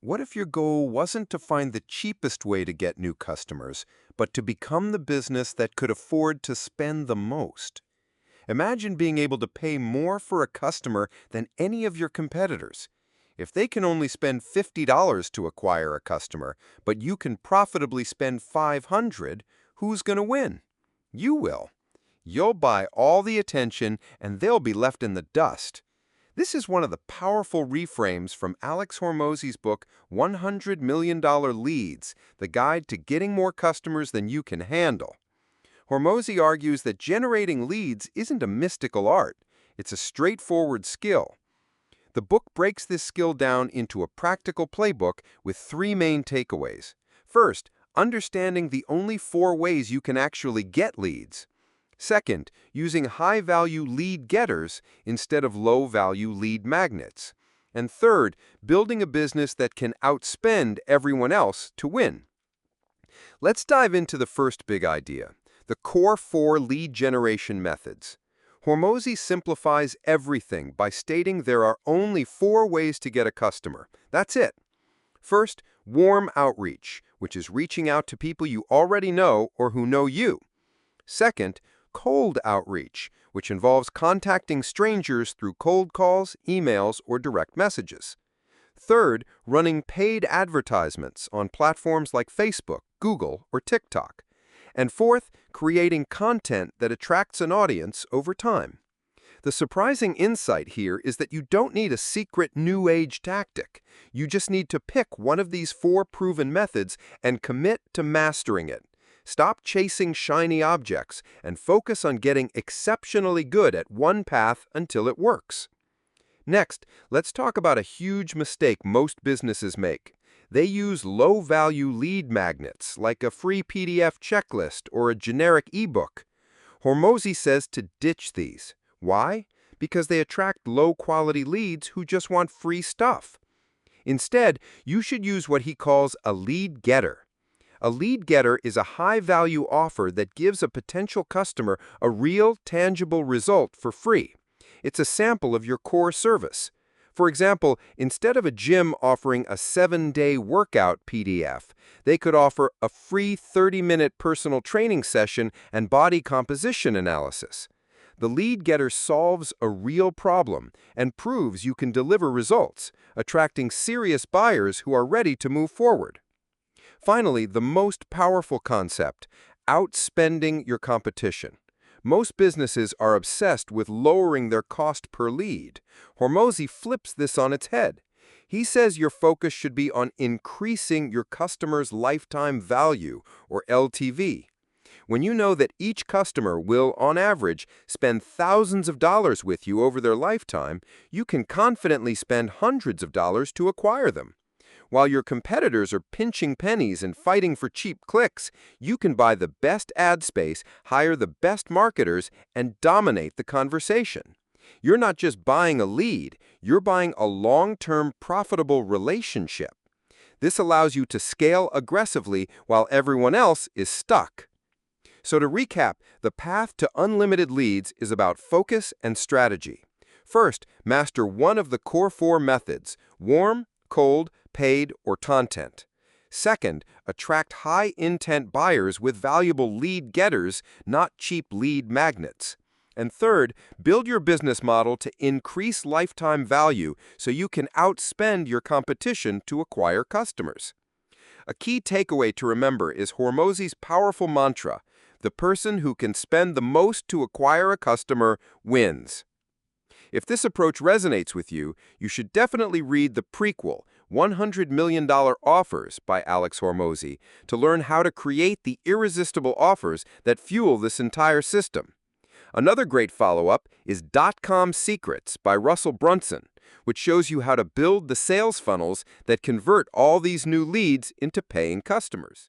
What if your goal wasn't to find the cheapest way to get new customers, but to become the business that could afford to spend the most? Imagine being able to pay more for a customer than any of your competitors. If they can only spend $50 to acquire a customer, but you can profitably spend $500, who's going to win? You will. You'll buy all the attention and they'll be left in the dust. This is one of the powerful reframes from Alex Hormozi's book, $100 Million Leads, the guide to getting more customers than you can handle. Hormozi argues that generating leads isn't a mystical art. It's a straightforward skill. The book breaks this skill down into a practical playbook with three main takeaways. First, understanding the only four ways you can actually get leads. Second, using high-value lead getters instead of low-value lead magnets. And third, building a business that can outspend everyone else to win. Let's dive into the first big idea, the core four lead generation methods. Hormozi simplifies everything by stating there are only four ways to get a customer. That's it. First, warm outreach, which is reaching out to people you already know or who know you. Second, cold outreach, which involves contacting strangers through cold calls, emails, or direct messages. Third, running paid advertisements on platforms like Facebook, Google, or TikTok. And fourth, creating content that attracts an audience over time. The surprising insight here is that you don't need a secret new age tactic. You just need to pick one of these four proven methods and commit to mastering it. Stop chasing shiny objects and focus on getting exceptionally good at one path until it works. Next, let's talk about a huge mistake most businesses make. They use low-value lead magnets, like a free PDF checklist or a generic ebook. Hormozi says to ditch these. Why? Because they attract low-quality leads who just want free stuff. Instead, you should use what he calls a lead getter. A lead getter is a high-value offer that gives a potential customer a real, tangible result for free. It's a sample of your core service. For example, instead of a gym offering a 7-day workout PDF, they could offer a free 30-minute personal training session and body composition analysis. The lead getter solves a real problem and proves you can deliver results, attracting serious buyers who are ready to move forward. Finally, the most powerful concept, outspending your competition. Most businesses are obsessed with lowering their cost per lead. Hormozi flips this on its head. He says your focus should be on increasing your customer's lifetime value, or LTV. When you know that each customer will, on average, spend thousands of dollars with you over their lifetime, you can confidently spend hundreds of dollars to acquire them. While your competitors are pinching pennies and fighting for cheap clicks, you can buy the best ad space, hire the best marketers, and dominate the conversation. You're not just buying a lead, you're buying a long-term profitable relationship. This allows you to scale aggressively while everyone else is stuck. So to recap, the path to unlimited leads is about focus and strategy. First, master one of the core four methods: warm, cold, paid, or content. Second, attract high-intent buyers with valuable lead getters, not cheap lead magnets. And third, build your business model to increase lifetime value so you can outspend your competition to acquire customers. A key takeaway to remember is Hormozi's powerful mantra: the person who can spend the most to acquire a customer wins. If this approach resonates with you, you should definitely read the prequel, $100 Million Offers by Alex Hormozi, to learn how to create the irresistible offers that fuel this entire system. Another great follow-up is .com Secrets by Russell Brunson, which shows you how to build the sales funnels that convert all these new leads into paying customers.